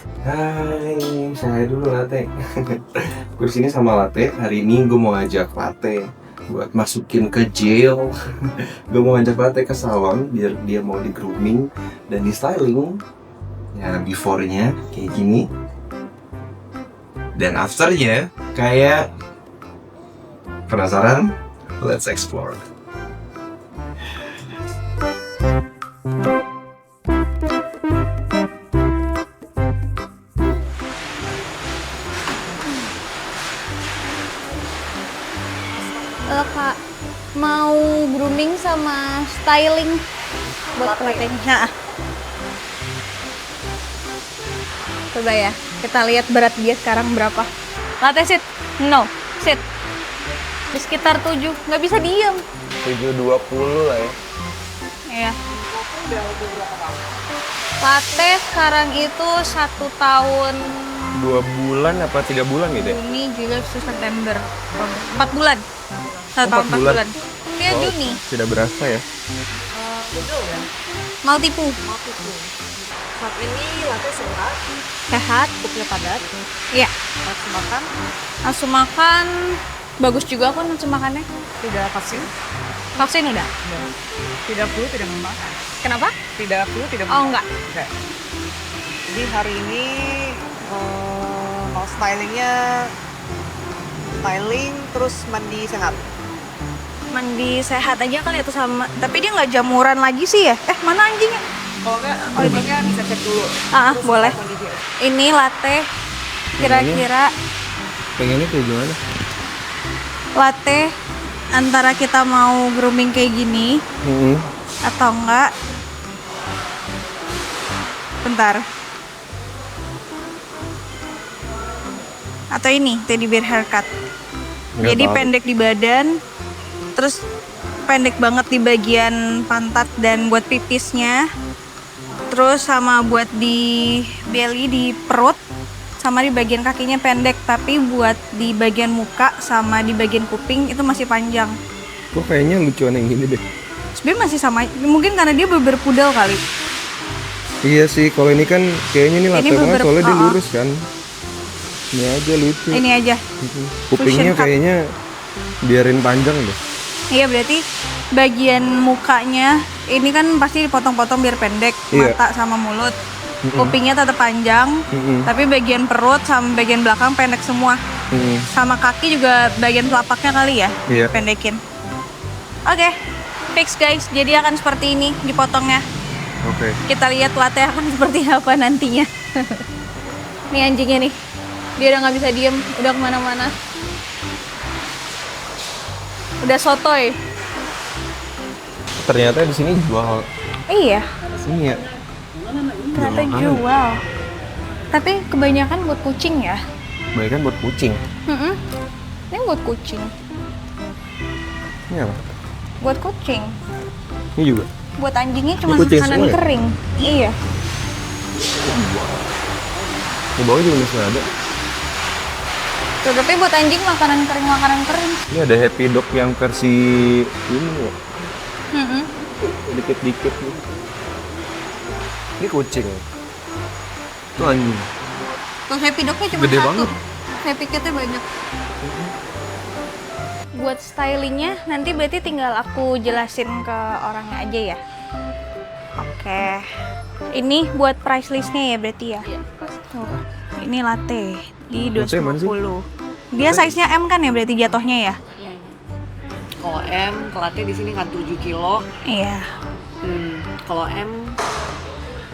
Hai, saya dulu Latte. Gue sini sama Latte. Hari ini gue mau ngajak Latte buat masukin ke jail. Gue mau ngajak Latte ke salon biar dia mau di grooming dan di styling. Ya, before-nya kayak gini. Dan after-nya kayak penasaran? Let's explore. Kak, mau grooming sama styling buat latenya. Coba ya, kita lihat berat dia sekarang berapa. Latte sit, no, sit. Di sekitar 7, nggak bisa diem. 720 lah ya. Iya. Latte sekarang itu 1 tahun 2 bulan apa 3 bulan gitu ya? Juni, Juli, Agustus, September. 4 bulan. 1 tahun 4 bulan. Dia Wow, Juni. tidak berasa ya. Mau tipu. Saat ini Latte sehat, Sehat. pupuknya padat, Iya. nafsu makan, Nafsu makan bagus juga kok nafsu makannya. tidak vaksin, Vaksin udah. tidak flu, tidak memar. Kenapa? Tidak flu, tidak Oh memar. enggak. Enggak. Jadi hari ini mau stylingnya styling terus mandi sehat. Mandi sehat aja kali itu sama. Tapi dia nggak jamuran lagi sih ya? Mana anjingnya? Kalau enggak, anjingnya bisa cek dulu. Ah, Terus boleh. mandi dia. Ini latte. Kira-kira Pengennya kayak gimana? latte antara kita mau grooming kayak gini atau enggak? Bentar. Atau ini teddy bear haircut. Nggak Jadi tahu. pendek di badan, terus pendek banget di bagian pantat dan buat pipisnya, terus sama buat di belly, di perut, sama di bagian kakinya pendek, tapi buat di bagian muka sama di bagian kuping itu masih panjang. Kok kayaknya lucuan yang gini deh. Sebenarnya masih sama, mungkin karena dia berpudel kali. Iya sih, kalau ini kan kayaknya ini latte banget soalnya dia lurus kan. Ini aja lucu. Ini aja. Kupingnya fusion cut. kayaknya biarin panjang deh. Iya, berarti bagian mukanya ini kan pasti dipotong-potong biar pendek, Iya. mata sama mulut. Kupingnya tetap panjang, Mm-mm. tapi bagian perut sama bagian belakang pendek semua. Sama kaki juga bagian telapaknya kali ya, Iya. pendekin. Oke, fix guys. Jadi akan seperti ini dipotongnya. Oke. Kita lihat latte akan seperti apa nantinya. Nih anjingnya nih, dia udah nggak bisa diem, udah kemana-mana. Udah sotoy. Ternyata di sini jual Iya, ini ya. ternyata makanan. jual. Tapi kebanyakan buat kucing ya. Baik kan buat kucing. Mm-mm. Ini buat kucing. Ini apa? Buat kucing. Ini juga. Buat anjingnya cuma kucing makanan semua ya? kering. Iya. Di bawah juga masih ada. Tuh, tapi buat anjing makanan kering. Ini ada Happy Dog yang versi ini ya. Mm-mm. Dikit-dikit nih. Ini kucing. Itu anjing. Tuh happy dognya cuma Gede satu. banget. Happy kitnya banyak. Buat stylingnya nanti berarti tinggal aku jelasin ke orangnya aja ya. Oke. Ini buat price listnya ya berarti ya. Tuh. Ini latte di Latte mana sih? 250. Dia size-nya M kan ya berarti jatuhnya ya? Kalau M, Latte di sini kan 7 kilo. Iya. Kalau M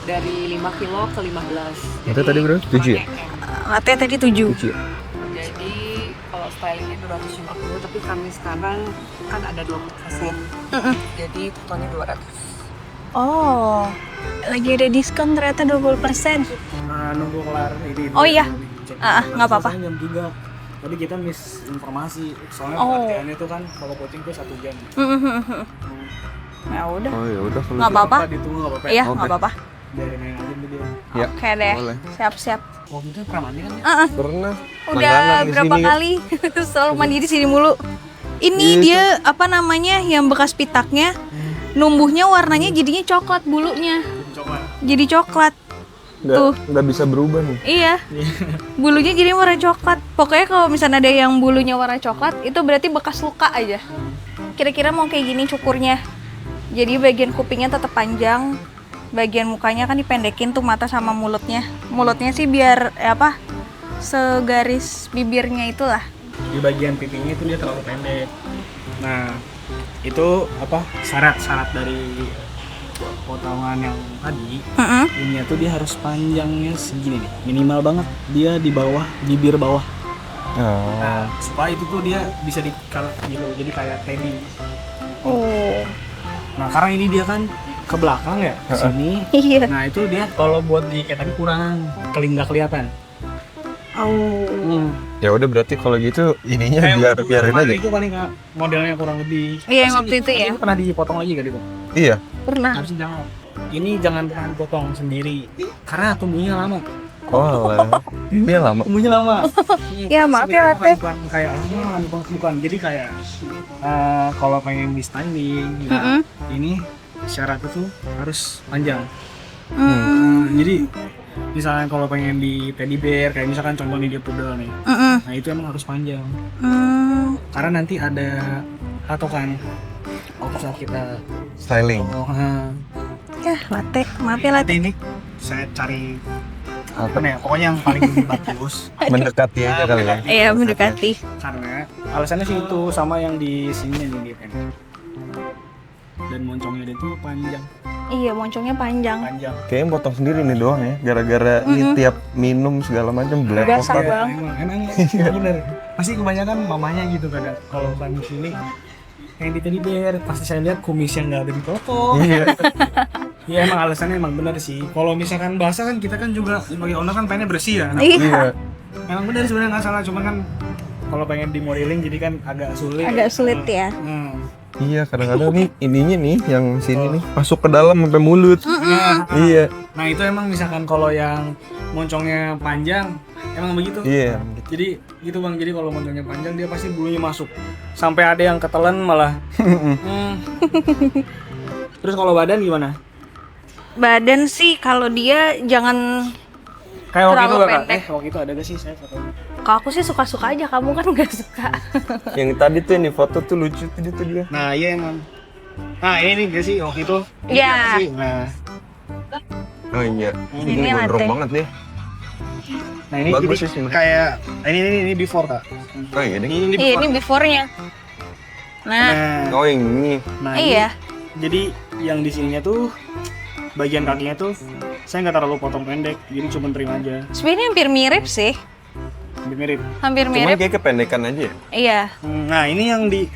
dari 5 kilo ke 15. Latte tadi berapa? 7 ya? Latte tadi 7. 7 ya? Jadi kalau stylingnya 250, tapi kami sekarang kan ada 20%. Jadi totalnya 200. Oh, lagi ada diskon ternyata 20%. Nunggu kelar ini. Oh iya. Cek. Nggak apa-apa. Selesai jam 3. Tadi kita miss informasi. Soalnya Oh. latihannya itu kan kalau coaching tuh 1 jam. Ya udah. Oh ya udah kalau Nggak apa-apa. Ditunggu nggak apa-apa. Iya, Oke. nggak apa-apa. Dari main aja dia. Ya, Oke deh. boleh. Siap-siap. Waktu itu pernah mandi kan ya? Pernah. Udah Langganan di berapa sini. kali selalu mandi di sini mulu. Ini Iya, dia apa namanya yang bekas pitaknya numbuhnya warnanya jadinya coklat bulunya. Coba. Jadi coklat. nggak bisa berubah nih. Iya. Bulunya jadi warna coklat. Pokoknya kalau misalnya ada yang bulunya warna coklat, itu berarti bekas luka aja. Kira-kira mau kayak gini cukurnya. Jadi bagian kupingnya tetap panjang, bagian mukanya kan dipendekin tuh mata sama mulutnya. Mulutnya sih biar segaris bibirnya itulah. Di bagian pipinya itu dia terlalu pendek. Nah, itu syarat dari potongan yang tadi. Ininya tuh dia harus panjangnya segini nih, minimal banget dia di bawah bibir bawah. Nah, supaya itu tuh dia bisa dikalak gitu, jadi kayak teddy. Oh. Nah, karena ini dia kan ke belakang ya, ke sini. Iya. Nah, itu dia kalau buat di kayak tadi kurang, nggak kelihatan. Oh. Ya udah berarti kalau gitu ininya biarin aja. Itu paling modelnya kurang lebih. Iya, yang waktu itu ya. Itu pernah dipotong lagi gak itu? Iya. Pernah. Harusnya jangan. Ini jangan pernah dipotong sendiri karena tumbuhnya lama. Oh lah. Ini lama. Tumbuhnya lama. Ya maaf ya Latte. Bukan kayak bukan. Jadi kayak kalau pengen di styling, ini syarat itu harus panjang. Jadi misalnya kalau pengen di teddy bear, kayak misalkan contoh nih dia poodle nih, nah itu emang harus panjang. Karena nanti ada patokan waktu saat kita Styling. Ya Latte, maaf ya Latte. ini saya cari apa nih? Pokoknya yang paling bagus. Mendekati aja kali ya. Iya, mendekati. Karena alasannya sih itu sama yang di sini nih dia pendek. Dan moncongnya dia tuh panjang. Iya, moncongnya panjang. Kayaknya potong sendiri nih doang ya. Gara-gara ini tiap minum segala macam belepotan. Biasa bang. Emang bener. Pasti kebanyakan mamanya gitu kadang. Kalau bukan di sini yang di teddy bear pasti saya lihat kumisnya nggak ada dipotong. Iya. Iya emang alasannya emang bener sih. Kalau misalkan basah kan kita kan juga sebagai owner kan pengennya bersih ya. Nah, Iya. emang bener sebenarnya nggak salah, cuma kan kalau pengen di modeling jadi kan agak sulit. Agak sulit ya. Iya, kadang-kadang nih ininya nih yang sini nih masuk ke dalam sampai mulut. Iya. Nah itu emang misalkan kalau yang moncongnya panjang emang begitu. Iya. Jadi gitu bang, jadi kalau moncongnya panjang dia pasti bulunya masuk sampai ada yang ketelan malah. Terus kalau badan gimana? Badan sih kalau dia jangan Kayak waktu itu terlalu Kak? pendek. Waktu itu ada gak sih saya fotonya? Kalau aku sih suka-suka aja, kamu kan nggak suka. Yang tadi tuh yang di foto tuh lucu tuh dia. Nah iya emang. Nah ini nih gak sih waktu itu? Iya. Nah, Oh iya. Ini Ini gondrong latte. banget nih. nah ini Bagus jadi sih, Mas. kayak ini before Kak. Oh iya nih. Ini Iya, before. ini before-nya. Nah, Oh yang ini. Nah, iya. Jadi yang di sininya tuh bagian kakinya tuh saya nggak terlalu potong pendek, jadi cuma terima aja. Sebenarnya hampir mirip sih. Lebih mirip. Hampir Cuman mirip. kayak kependekan aja ya. Iya. Nah ini yang di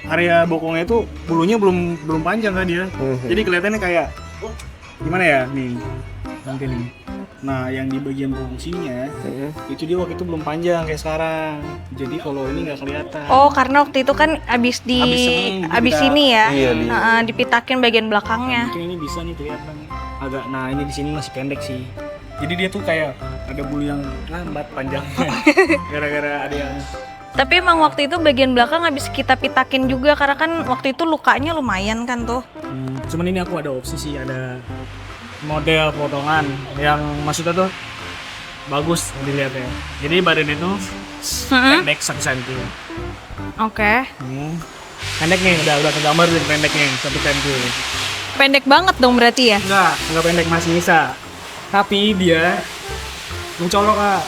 area bokongnya itu bulunya belum panjang kan dia. Jadi kelihatannya kayak gimana ya nih nanti nih. Nah yang di bagian bokong sininya itu dia waktu itu belum panjang kayak sekarang. Jadi kalau ini nggak kelihatan. Oh, karena waktu itu kan abis dipitak. ini ya. Iya, Dipitakin bagian belakangnya. Mungkin ini bisa nih kelihatan agak. Nah ini di sini masih pendek sih. Jadi dia tuh kayak ada bulu yang lambat panjangnya. Gara-gara ada yang. Tapi emang waktu itu bagian belakang habis kita pitakin juga karena kan waktu itu lukanya lumayan kan tuh. Cuman ini aku ada opsi sih, ada model potongan yang maksudnya tuh bagus dilihatnya. Jadi badan itu pendek 1 cm. Oke. Pendek nih, udah kegambar dari pendeknya 1 cm. Pendek banget dong berarti ya? Enggak pendek, masih bisa. Tapi dia mencolok Kak.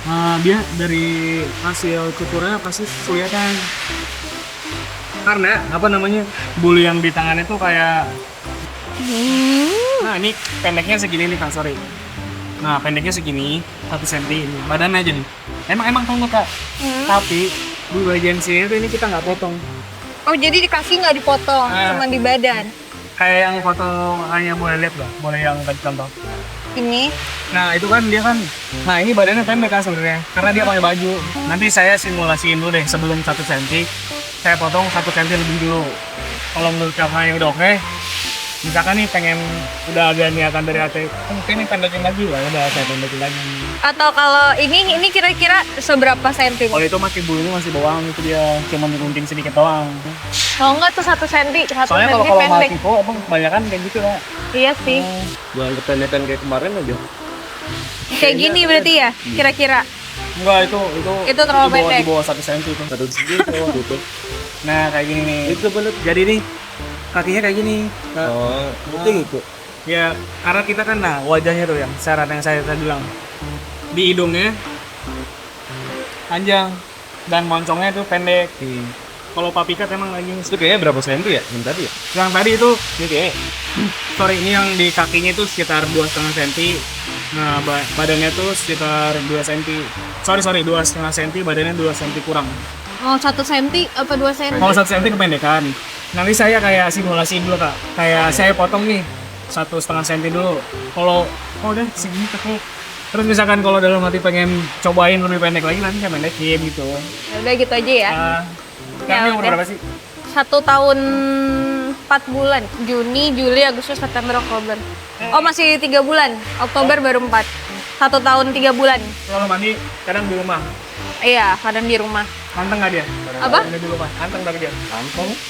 Nah, dia dari hasil cukurnya pasti kelihatan. Karena apa namanya? Bulu yang di tangannya tuh kayak nah, ini pendeknya segini nih Kak, sorry. Nah, pendeknya segini, 1 cm ini. Badannya aja nih. Emang pendek Kak. Tapi di bagian sini tuh ini kita nggak potong. Oh, jadi di kaki nggak dipotong, cuma di badan. Kayak yang foto hanya boleh lihat lah, boleh yang tadi contoh. Ini. Nah itu kan dia kan, nah ini badannya pendek kan sebenarnya, karena dia pakai baju. Nanti saya simulasiin dulu deh sebelum 1 cm, saya potong 1 cm lebih dulu. Kalau menurut kakaknya udah oke, misalkan nih pengen udah ada niatan dari hati, mungkin ini pendekin lagi lah, udah saya pendekin lagi. Atau kalau ini kira-kira seberapa senti? Kalau itu masih bulunya masih bawang, itu dia cuma digunting sedikit doang. Oh enggak tuh 1 senti, 1 Soalnya senti kalau pendek. masih kok, emang kebanyakan kayak gitu lah. Iya sih. Jangan kependekan kayak kemarin aja. Kayak gini berarti ya, kira-kira. Enggak, itu terlalu di bawah, pendek. di bawah 1 cm itu. 1 gitu. Nah, kayak gini nih. Itu bener. Jadi nih kakinya kayak gini. Nah, itu. ya karena kita kan wajahnya tuh yang syarat yang saya tadi bilang. Di hidungnya panjang dan moncongnya itu pendek. Kalau papikat emang lagi Itu kayaknya berapa senti ya? Yang tadi ya? yang tadi itu ini kayak sorry, ini yang di kakinya itu sekitar 2,5 cm. Nah, badannya tuh sekitar 2 cm. Sorry, 2,5 cm, badannya 2 cm kurang. Oh, 1 cm apa 2 cm? Kalau 1 cm kependekan. Nanti saya kayak simulasi dulu Kak. Kayak saya potong nih 1,5 cm dulu. Kalau udah segini teknik. Terus misalkan kalau dalam hati pengen cobain lebih pendek lagi, nanti saya pendekin gitu. Ya udah gitu aja ya. Kamu umur udah. berapa sih? 1 tahun 4 bulan. Juni, Juli, Agustus, September, Oktober. Oh, masih 3 bulan. Oktober baru 4. 1 tahun 3 bulan. Kalau mandi kadang di rumah. Iya, kadang di rumah. Anteng nggak dia? Apa? Ada di rumah. Anteng tapi dia.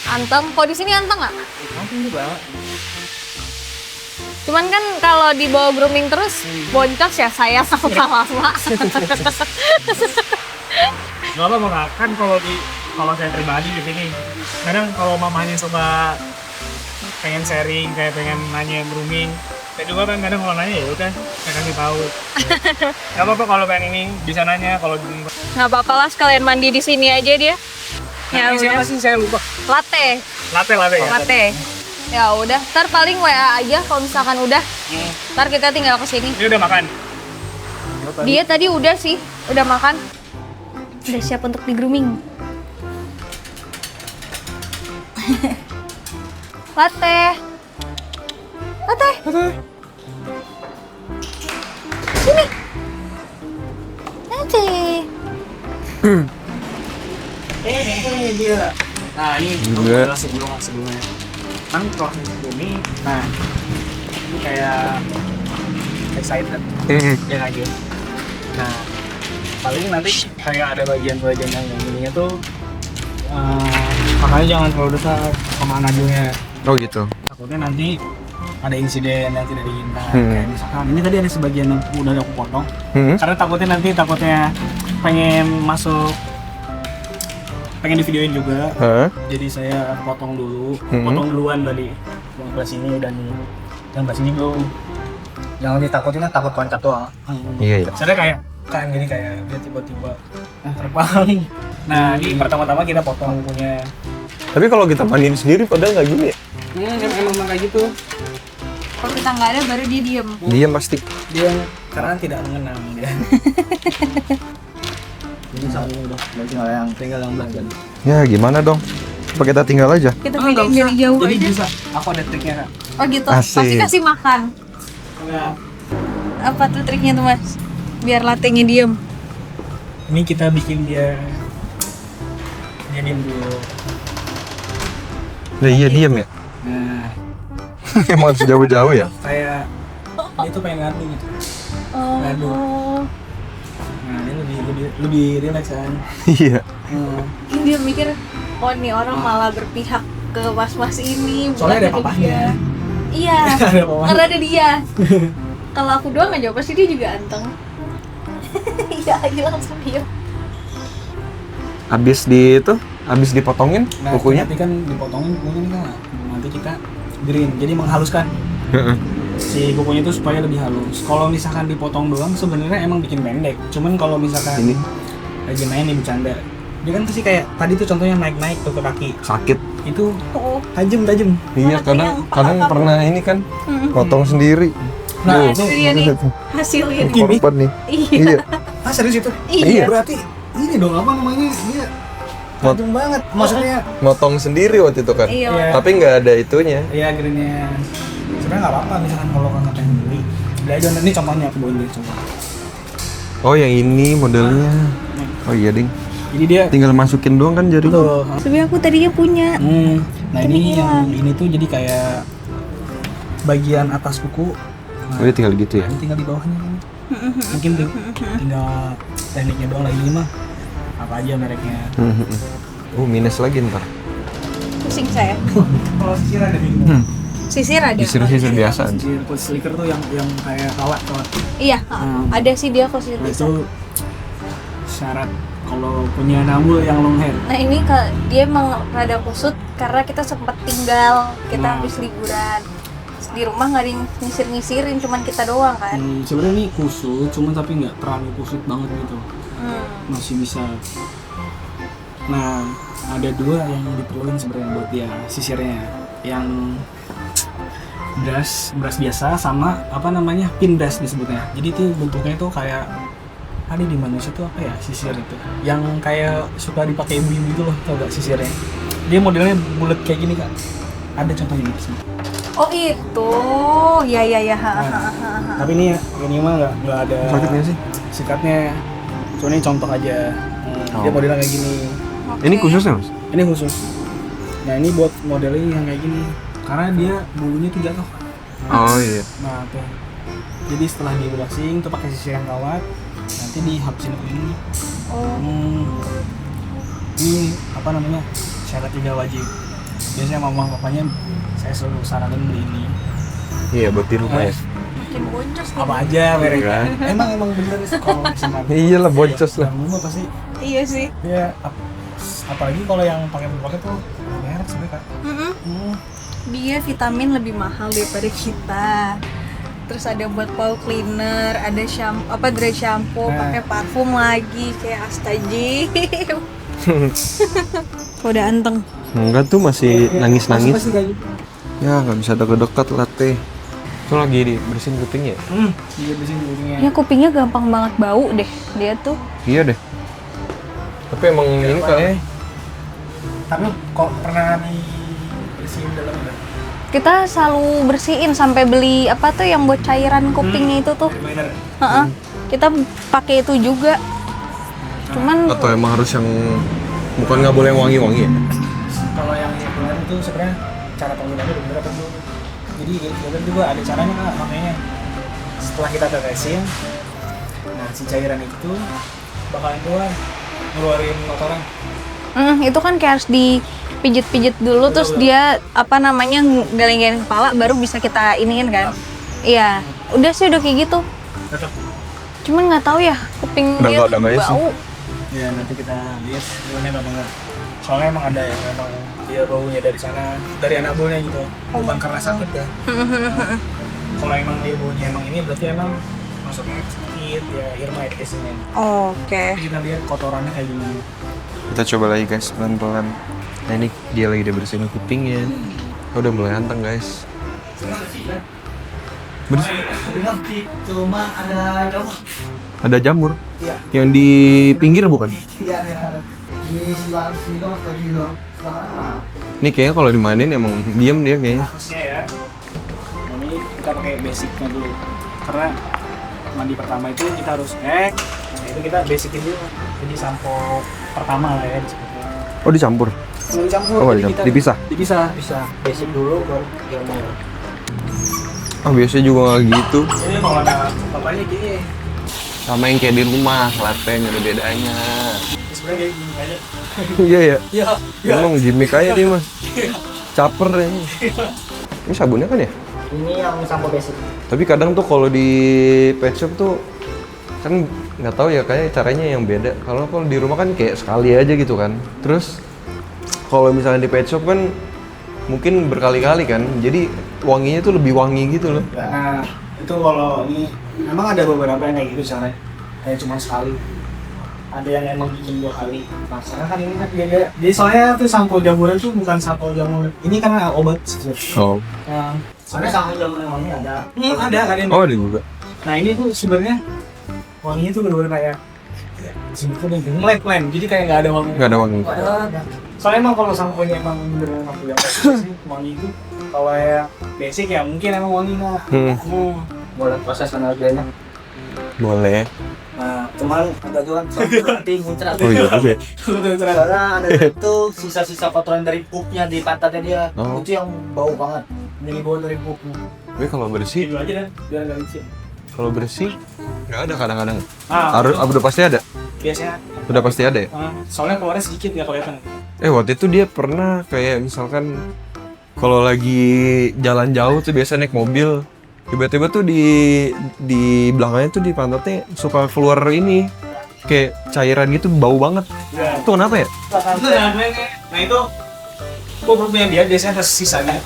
Anteng. Kok di sini anteng nggak? Anteng juga. Cuman kan kalau dibawa grooming terus boncos ya saya sama lama. Gak apa Kak, kan kalau saya pribadi di sini, kadang kalau mamanya suka pengen sharing, kayak pengen nanya grooming, saya juga kan kadang kalau nanya ya udah saya kasih tahu. Gak apa-apa kalau pengen ini bisa nanya kalau di Nggak apa-apa lah, sekalian mandi di sini aja dia. Ya Namanya siapa udah. sih, saya lupa. Latte. Latte ya. Latte. Ya udah, ntar paling WA aja kalau misalkan udah. Ntar kita tinggal ke sini. Dia udah makan. Dia tadi udah sih, udah makan. Udah siap untuk di grooming. Latte. Latte. Sini. Latte. Dia. Nah ini Juga. sebelumnya. Kan proses grooming. Nah ini kayak excited. Ya lagi. Nah paling nanti kayak ada bagian-bagian yang ininya tuh makanya jangan terlalu dekat sama najunya. Oh gitu. Takutnya nanti ada insiden yang tidak diinginkan. Kayak misalkan ini tadi ada sebagian yang udah aku potong karena takutnya pengen masuk, pengen di videoin juga. Jadi saya potong dulu, potong duluan tadi yang belah sini udah nih, yang belah sini belum. Yang ditakutin takut loncat doang. Iya. Soalnya kayak kan gini kayak dia tiba-tiba terbang. Nah ini pertama-tama kita potong kukunya. Tapi kalau kita mandiin sendiri padahal nggak gini ya? Emang kayak gitu. Kalau kita nggak ada baru dia diem. Dia pasti. Dia karena tidak mengenang dia. Ini saat ini udah tinggal yang belakang. Ya gimana dong? Apa kita tinggal aja? Kita pegang dari jauh Jadi aja. bisa. Aku ada triknya Kak. Oh gitu. Asik. Pasti kasih makan. Enggak. Apa tuh triknya tuh Mas? Biar latenya diem. Ini kita bikin dia diem dulu. Nah, iya diam ya. Nah, Emang harus jauh-jauh ya? kayak dia tuh pengen ngadu gitu. Ngadu. Nah, ini lebih relax kan. Iya. Ini dia mikir, oh nih orang malah berpihak ke mas-mas ini. Soalnya ada bukan ke papahnya. dia. Iya. Ada papahnya. Karena ada dia. Kalau aku doang aja pasti dia juga anteng. Iya aja langsung diem. Habis dipotongin Nah, kukunya. nanti kan dipotongin kukunya nih Kak. Nanti kita green, jadi menghaluskan si kukunya itu supaya lebih halus. Kalau misalkan dipotong doang sebenarnya emang bikin pendek. Cuman kalau misalkan Ini. lagi main nih bercanda, dia kan pasti kayak tadi tuh contohnya naik tuh ke kaki. Sakit. Itu Oh, tajam. Iya, kadang pernah ini kan potong sendiri. Nah, itu dia nih hasilnya. nih. Korban nih. Iya. Iya. serius itu? Iya. Berarti ini dong apa namanya? Dia tajam banget. Maksudnya Motong sendiri waktu itu kan. Iya. Iya. Tapi nggak ada itunya. ya greennya sebenarnya nggak apa-apa misalkan kalau nggak pengen beli aja. Ini contohnya aku bawain dia coba. Oh, yang ini modelnya. Oh iya, Ding. Jadi dia Tinggal masukin doang kan jari. tuh. Sebenarnya aku tadinya punya. Nah ini yang ini tuh jadi kayak bagian atas kuku. Nah, Oh, iya, tinggal gitu ya. ini tinggal di bawahnya kan. Mungkin tuh tinggal tekniknya doang lagi mah. Apa aja mereknya. Oh, minus lagi ntar. Pusing saya. Kalau sisir ada bingung. Sisir ada. Sisir biasa. Sisir close slicker tuh yang kayak kawat. Iya, ada sih dia kok sisir. Nah, itu syarat kalau punya nabul yang long hair. Nah ini dia emang rada kusut karena kita sempat tinggal, kita habis liburan. Di rumah nggak ada yang nyisir-nyisirin, cuman kita doang kan. Sebenarnya ini kusut, cuman tapi nggak terlalu kusut banget gitu. Masih bisa. Nah, ada dua yang diperluin sebenarnya buat dia sisirnya. Yang brush biasa sama apa namanya pin brush disebutnya. Jadi itu bentuknya tuh kayak ada di manusia tuh apa ya sisir itu? Yang kayak suka dipakai ibu-ibu gitu loh, tau gak sisirnya? Dia modelnya bulat kayak gini kak. Ada contohnya di sini. Oh itu, ya. Tapi ini mah nggak ada. Sakitnya sih? Sikatnya. So ini contoh aja. Dia modelnya kayak gini. Ini khususnya mas? Ini khusus. Nah ini buat modelnya yang kayak gini. Karena dia bulunya tuh jatuh. Oh iya. Nah tuh. Jadi setelah di brushing tuh pakai sisir yang kawat. Nanti dihabisin ke ini. Ini apa namanya? Syarat 3 wajib. Biasanya mama papanya saya selalu saranin beli ini. Iya buat di rumah ya. Makin boncos nih. Apa aja mereka. Kan? Emang bener sih kalau sama. Iyalah boncos lah. Yang rumah pasti Iya sih. ya apalagi kalau yang pakai tuh merek sebenarnya kak. Dia vitamin lebih mahal daripada kita. Terus ada buat paw cleaner, ada shampoo, dry shampoo, pakai parfum lagi kayak Astagfirullah. Udah anteng. Enggak tuh masih nangis-nangis. Pasti kayak gitu. Ya nggak bisa deket-deket latte. Itu lagi dibersihin kupingnya. Dia bersihin kupingnya. Ya kupingnya gampang banget bau deh dia tuh. Iya deh. Tapi emang ini kayaknya Tapi kok pernah dibersihin dalam enggak? Kita selalu bersihin sampai beli apa tuh yang buat cairan kupingnya itu tuh. Bener. Kita pakai itu juga. Cuman atau emang harus yang bukan nggak boleh yang wangi-wangi ya? Kalau yang benar itu sebenarnya cara penggunaannya bener apa dulu. Jadi bener juga ada caranya kak, makanya setelah kita tetesin, nah si cairan itu tuh bakalan ngeluarin kotoran. itu kan kayak harus dipijit-pijit dulu terus dia apa namanya galeng-galeng kepala baru bisa kita iniin kan. Iya, udah sih udah kayak gitu. Tetap. Cuman nggak tahu ya kuping Udah dia nggak tuh ada sih. bau. Ya nanti kita lihat baunya apa enggak. Soalnya emang ada yang memang dia baunya dari sana, dari anak baunya gitu. Bukan karena sakit ya. Kalau emang dia baunya emang ini berarti emang masuknya sakit ya, ear mites-nya. Oke. Kita lihat kotorannya kayak gimana. Kita coba lagi guys pelan-pelan. Nah ini dia lagi udah bersihin kupingnya. Udah mulai anteng guys. Bersih. Cuma ada Ada jamur. Iya. Yang di pinggir bukan? Iya, di sebelah sini Ini kayaknya kalau dimainin emang diem dia kayaknya. harusnya ya. Ini kita pakai basicnya dulu. Karena mandi pertama itu kita harus nah itu kita basicin dulu. Jadi sampo pertama lah ya disebutnya. Oh dicampur? Nggak dicampur. Oh, jadi dicampur. kita Dipisah? Bisa. Basic dulu baru jamur. Oh biasanya juga nggak gitu. Jadi kalau ada bapaknya gini. Sama yang kayak di rumah, latte nggak ada bedanya. Sebenarnya kayak gini aja. Iya ya. Iya. Emang gimmick aja dia mas. Caper ya. Ini sabunnya kan ya? Ini yang sampo basic. Tapi kadang tuh kalau di pet shop tuh kan nggak tahu ya kayak caranya yang beda. Kalau di rumah kan kayak sekali aja gitu kan. Terus kalau misalnya di pet shop kan mungkin berkali-kali kan. Jadi wanginya tuh lebih wangi gitu loh. Nah, itu kalau ini memang ada beberapa yang kayak gitu caranya. Kayak cuma sekali. Ada yang emang bikin 2 kali. Nah, sekarang kan ini kan dia soalnya tuh sampo jamuran tuh bukan sampo jamur. Ini karena obat sebenarnya. Oh. Yang sebenarnya sampo jamur yang wangi ada. Ada kan ini. Oh ada juga. Nah, ini tuh sebenarnya wanginya tuh bener-bener kayak sebetulnya ngelap-lem. Jadi kayak nggak ada wangi. Nggak ada wangi. Soalnya emang kalau sampo-nya emang bener-bener sampo yang basic, wangi itu kalau ya basic ya mungkin emang wangi nggak. Boleh proses harganya. Boleh. Nah, cuman agak jualan nanti muncrat. Oh iya juga. Karena ada itu sisa-sisa kotoran dari pupnya di pantatnya dia. Oh. Itu yang bau banget. Jadi bau dari pupnya. Tapi kalau bersih, Itu aja deh, biar nggak licin. kalau bersih nggak ada kadang-kadang. Ah, Harus udah pasti ada. biasanya. Udah pasti ada ya. Soalnya keluarnya sedikit nggak kelihatan. Waktu itu dia pernah kayak misalkan kalau lagi jalan jauh tuh biasa naik mobil, tiba-tiba tuh di belakangnya tuh di pantatnya suka keluar ini kayak cairan gitu, bau banget. Itu kenapa ya? Nah itu pupuknya dia biasanya sisanya.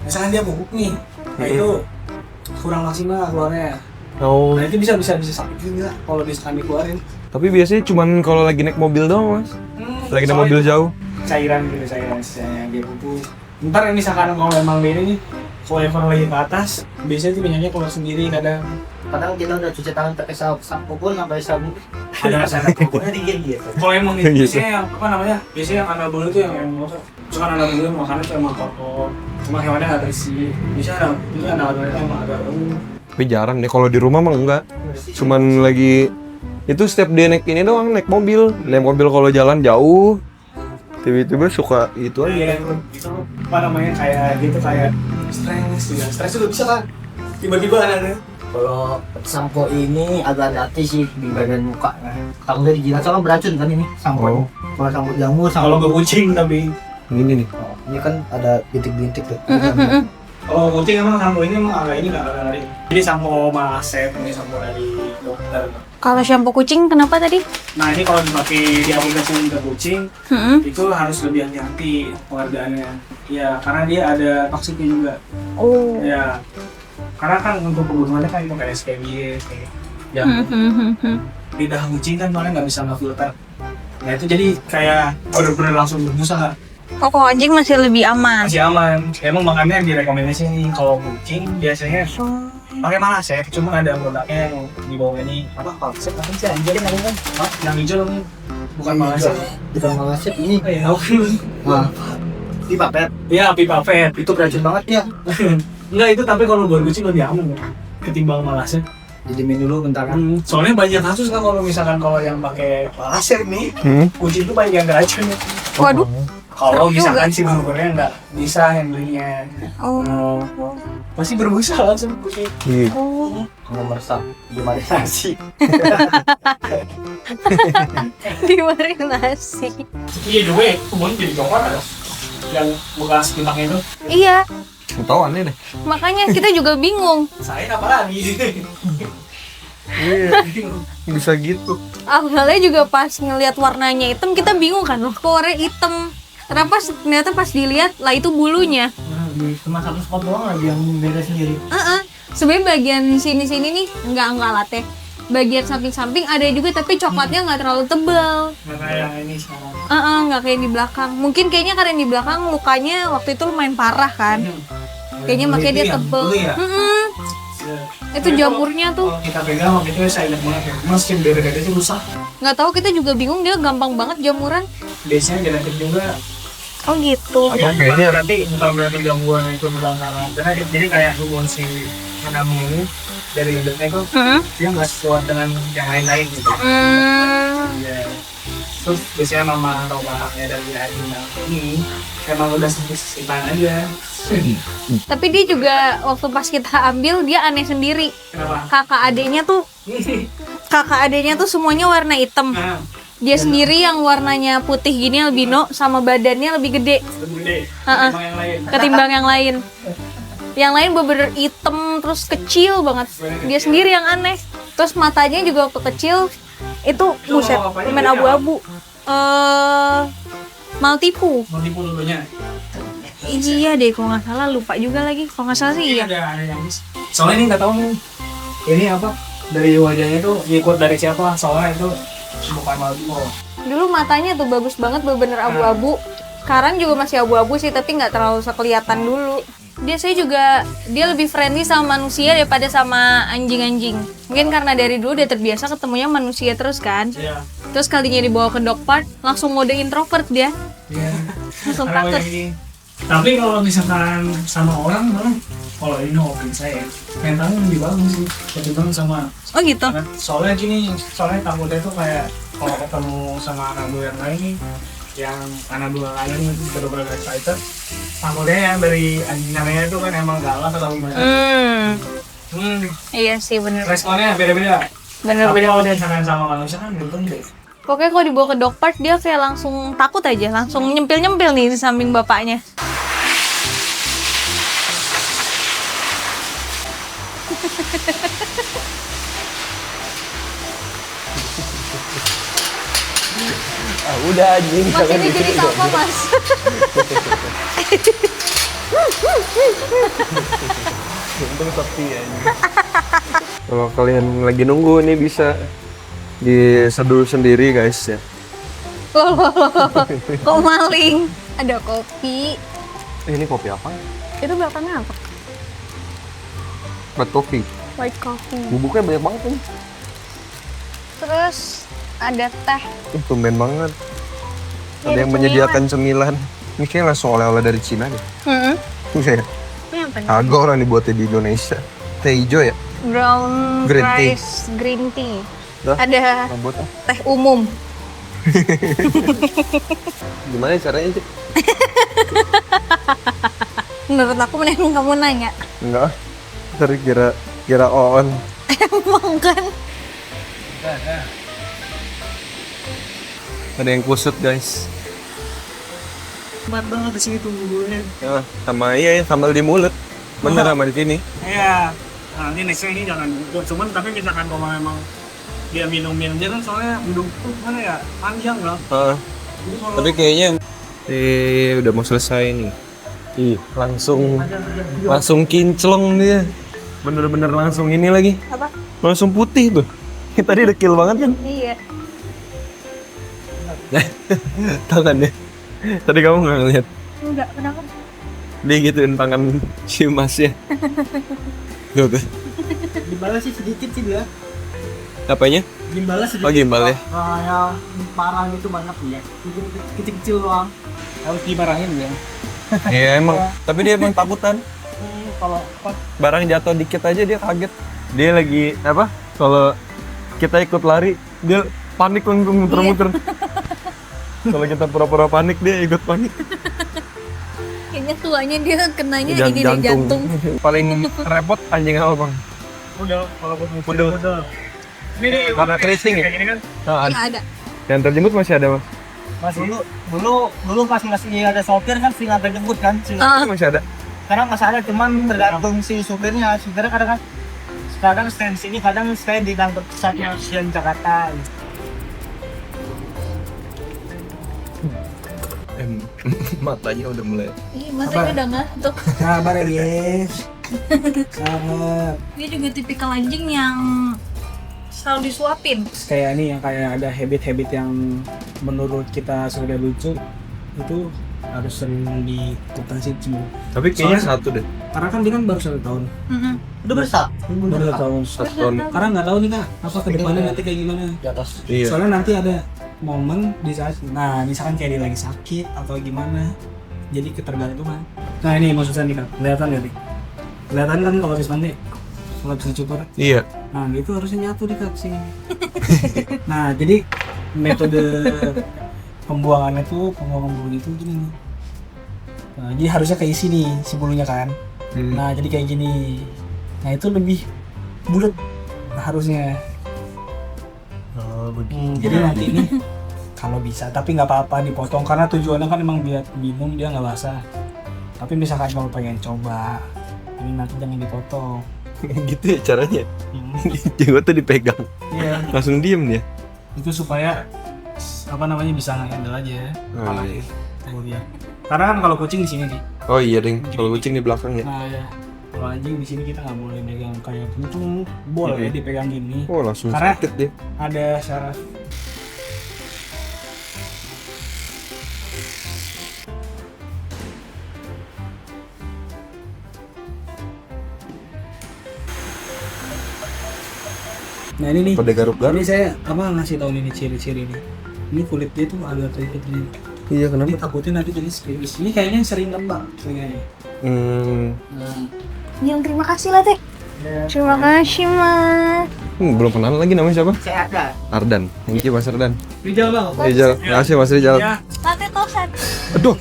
Misalkan dia pupuk nih, nah itu kurang maksimal keluarnya. Oh. Nah itu bisa sakit juga kalau misalkan dikeluarin. Tapi biasanya cuman kalau lagi naik mobil doang, Mas. Lagi naik mobil jauh. Cairan gitu, cairan sisanya dia pupuk. Ntar misalkan kalau emang beda nih, kalau level lagi ke atas, biasanya tuh minyaknya keluar sendiri kadang. Kadang kita udah cuci tangan pakai sampo pun sampai sabun. Ada rasa Pokoknya dingin gitu. Kalau emang itu biasanya yang apa namanya? Biasanya yang anak bulu itu yang misalkan anak bulu makanan tuh emang kotor, cuma hewannya nggak bersih. Biasanya anak bulu itu emang agak Tapi jarang deh, kalau di rumah mah enggak. Cuman lagi itu setiap dia naik ini doang, naik mobil kalau jalan jauh tiba-tiba suka itu aja. itu apa namanya kayak gitu kayak stres juga bisa kan tiba-tiba anaknya. Kalau sampo ini agak hati sih di bagian muka. Takutnya dijilat soalnya beracun kan ini sampo. Oh. Kalau sampo jamur, Kalau sampo gue kucing tapi Ini nih. ini kan ada bintik-bintik tuh. kalau kucing emang sampo ini emang agak ini nggak dari. Jadi sampo Malasep ini sampo dari dokter. Kalau shampoo kucing kenapa tadi? Nah ini kalau dipakai di aplikasi untuk kucing itu harus lebih hati-hati pengerjaannya. Ya karena dia ada toksiknya juga. Oh. Ya karena kan untuk penggunaannya kan pakai SPB kayak yang lidah kucing kan soalnya nggak bisa ngefilter. Nah itu jadi kayak bener-bener langsung berbusa. Oh, kalau anjing masih lebih aman. Masih aman. Emang makanya direkomendasi nih kalau kucing biasanya pakai Malasep. Cuma ada produknya yang di bawah ini apa Malasep apa sih anjir namanya kan? Yang hijau namanya. Bukan Malasep. Bukan Malasep ini. Tahu. Nah, pipa pet. Iya pipa pet. Itu beracun banget ya. Enggak itu tapi kalau buat kucing lebih aman ya. Ketimbang Malasep. Didimin dulu bentar kan. Soalnya banyak kasus kan kalau misalkan kalau yang pakai Malasep nih, kucing itu banyak yang beracun. Waduh. Kalau misalkan si burgernya nggak bisa handlingnya, Oh. pasti berbusa langsung kucing. Iya. Oh. Kalau meresap dimarinasi. Dimarinasi. Iya juga ya, kebun jadi coklat ada yang bekas pintaknya itu. Iya, Tahu aneh deh. makanya kita juga bingung. Saya apa lagi? Iya. Bisa gitu. Awalnya juga pas ngelihat warnanya hitam kita bingung kan, loh kok warnanya hitam. Ternyata pas dilihat lah itu bulunya. Cuma satu spot doang lagi yang beda sendiri. Sebenarnya bagian sini-sini nih enggak latte. Bagian samping-samping ada juga tapi coklatnya nggak terlalu tebal. Nggak kayak ini sekarang. Nggak kayak di belakang. Mungkin kayaknya karena di belakang lukanya waktu itu lumayan parah kan. Kayaknya makanya dia tebel. Ya? Itu jamurnya tuh. Kalau kita pegang waktu itu saya ingat banget ya. Mesin beda-beda itu rusak. Nggak tahu, kita juga bingung, dia gampang banget jamuran. Biasanya genetik juga. Oh gitu. Kayaknya berarti bukan berarti gangguan itu berlangganan. Karena jadi kayak hubungan si menabung ini dari induknya itu dia nggak sesuai dengan yang lain-lain gitu. Ya. Terus biasanya mama atau bapaknya dari ini emang udah sisipan aja. Tapi dia juga waktu pas kita ambil dia aneh sendiri. Kenapa? Kakak adeknya tuh semuanya warna hitam. Nah, Dia sendiri yang warnanya putih gini albino sama badannya lebih gede lebih gede. Ha-ha. Emang yang lain. ketimbang yang lain. Yang lain bener-bener hitam terus kecil banget. Dia sendiri yang aneh. Terus matanya juga waktu kecil itu buset, main abu-abu. Maltipu. Mau tipu dulunya. Iya deh, kalau nggak salah, lupa juga lagi. Kalau nggak salah sih iya. Ada yang soalnya ini nggak tahu nih. Ini apa? Dari wajahnya tuh ikut dari siapa? Soalnya itu bukan Malboro. Dulu matanya tuh bagus banget, bener-bener abu-abu. Sekarang juga masih abu-abu sih, tapi nggak terlalu sekelihatan dulu. Dia juga lebih friendly sama manusia daripada sama anjing-anjing. Mungkin karena dari dulu dia terbiasa ketemunya manusia terus kan. Iya. Terus kalinya dibawa ke dog park, langsung mode introvert dia. Iya. Langsung Karena takut. ini. Tapi kalau misalkan sama orang malah kalau ini opini saya mentalnya lebih bagus sih ketimbang sama Oh gitu? soalnya takutnya tuh kayak kalau ketemu sama anak buah yang lain nih yang anak buah lain bener-bener excited takutnya yang dari anjing namanya itu kan emang galak atau gimana Iya sih, bener. responnya beda-beda Bener. tapi kalau misalkan sama manusia kan belum tentu. Pokoknya kalau dibawa ke dog park dia kayak langsung takut aja, langsung nyempil-nyempil nih di samping bapaknya. Udah anjing. Mas ini jadi apa mas? Untung sepi anjing. Kalau kalian lagi nunggu nih bisa diseduh sendiri guys ya. Loh. Kok maling? Ada kopi. Ini kopi apa? Itu belakangnya apa? White coffee. White coffee. Bubuknya banyak banget ini. Terus ada teh. Tumben banget. Ini Ada yang menyediakan cemilan. Ini kayaknya langsung oleh-oleh dari Cina deh. Iya. Ini apa nih? Kagak orang dibuatnya di Indonesia. Teh hijau ya? Brown Green tea. rice green tea. Dah. Ada Buat teh umum. gimana caranya sih? Menurut aku mending kamu nanya. Enggak. Ntar kira on. Emang kan? Ada yang kusut guys. Mat banget di sini tuh bulunya. Ya, sama iya ya, sambal di mulut. Bener sama di sini. Iya. Nah, nanti nextnya ini jangan bungkus. Cuman tapi misalkan kalau memang dia minum dia kan soalnya minum tuh mana ya panjang lah. Jadi kalau Tapi kayaknya udah mau selesai nih. Ih, langsung kinclong dia. Bener-bener langsung ini lagi. Apa? Langsung putih tuh. Tadi dekil banget kan? Iya. Tangan deh. Tadi kamu nggak ngeliat. Enggak, kenapa? Dia gituin tangan si masnya. Tuh. Gimbalnya sih sedikit sih dia. Apanya? Gimbalnya sedikit. Oh, gimbal ya? Yang parang itu banyak ya. Kecil-kecil doang. harus dimarahin ya. Iya emang. Tapi dia emang takutan. Kalau apa? Barang jatuh dikit aja dia kaget. Dia lagi apa? Kalau kita ikut lari, dia panik langsung muter-muter. Kalau kita pura-pura panik, dia ikut panik. Kayaknya tuanya dia kenanya ini deh jantung. Paling repot anjing apa bang? Udah, kalau buat Udah. udah. Ini Karena racing ya? kayak gini kan. Nah, Nggak ada. yang terjemput masih ada mas? Dulu pas masih ada sopir kan sering ada jemput kan. Masih ada. Sekarang masih ada cuman tergantung si supirnya. Supirnya kadang stand sini, kadang stand di kantor pusatnya stasiun Jakarta. Matanya udah mulai. Ih, matanya udah ngantuk. Sabar ya guys. Sabar. Dia juga tipikal anjing yang selalu disuapin. Kayak ini yang kayak ada habit-habit yang menurut kita sudah lucu itu harus sering dikutasi semua. Tapi kayaknya satu deh. Karena kan dia kan baru 1 tahun. Udah besar. Baru 1 tahun. Satu tahun. Karena nggak tahu nih kak, apa kedepannya nanti kayak gimana. Di atas. Iya. Soalnya nanti ada momen di saat, nah misalkan kayak dia lagi sakit atau gimana, jadi ketergantungan. Nah ini maksudnya nih kak, kelihatan nggak nih? Kelihatan kan kalau habis mandi, kalau habis cukur. Iya. Nah itu harusnya nyatu di kak sini. Nah jadi metode pembuangannya tuh, pembuangan bulu itu gini nih. Nah, jadi harusnya keisi nih si bulunya kan. Nah jadi kayak gini. Nah itu lebih bulat harusnya. Jadi nanti ini kalau bisa, tapi nggak apa-apa dipotong karena tujuannya kan emang biar minum dia nggak basah. Tapi misalkan kalau pengen coba, ini nanti jangan dipotong. Gitu ya caranya. Jenggot tuh dipegang. Iya. Langsung diem dia. Itu supaya apa namanya bisa nge-handle aja. Oh, iya. Kalau dia. Karena kan kalau kucing di sini nih. Oh iya ding. Kalau kucing di belakang ya. Nah ya. Kalau anjing di sini kita nggak boleh pegang kayak kencung, boleh dipegang gini. Oh langsung Karena- sakit dia. Ada syarat. Nah ini nih, Pada garuk-garuk. ini saya apa ngasih tahu ini ciri-ciri nih. Ini kulit dia tuh agak terlihat ini. Iya Ini kenapa? takutnya nanti jadi skripis. Ini kayaknya sering lembab kayaknya. Nah, Yang terima kasih lah teh. Terima kasih mas. Belum kenal lagi namanya siapa? Saya ada. Ardan. Thank you Mas Ardan. Rijal bang. Rizal. Makasih Mas Rizal. Ya. Latte tosan. Aduh.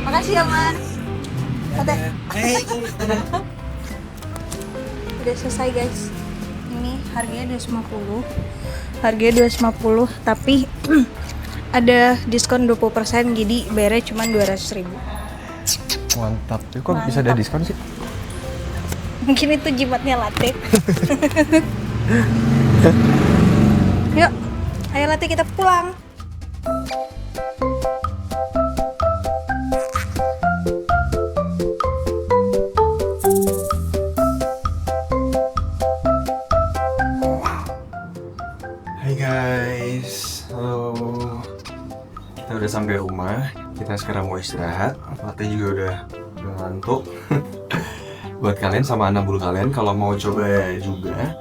Makasih ya mas. Latte. Udah selesai guys. Ini harganya 250. Harganya 250 tapi ada diskon 20% jadi bayarnya cuma 200.000. Mantap. Kok bisa ada diskon sih? Mungkin itu jimatnya latte. Yuk, ayo latte kita pulang. Hai guys, halo. Kita udah sampai rumah. Kita sekarang mau istirahat. Latte juga udah ngantuk. Buat kalian sama anak bulu kalian, kalau mau coba juga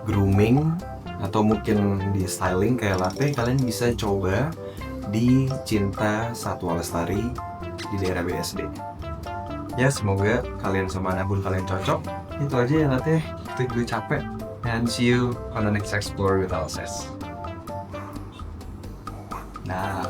grooming atau mungkin di styling kayak Latte, kalian bisa coba di Cinta Satwa Lestari di daerah BSD. Ya, semoga kalian sama anak bulu kalian cocok. Itu aja ya Latte. Itu gue capek. And see you on the next Explore with Alses. Nah.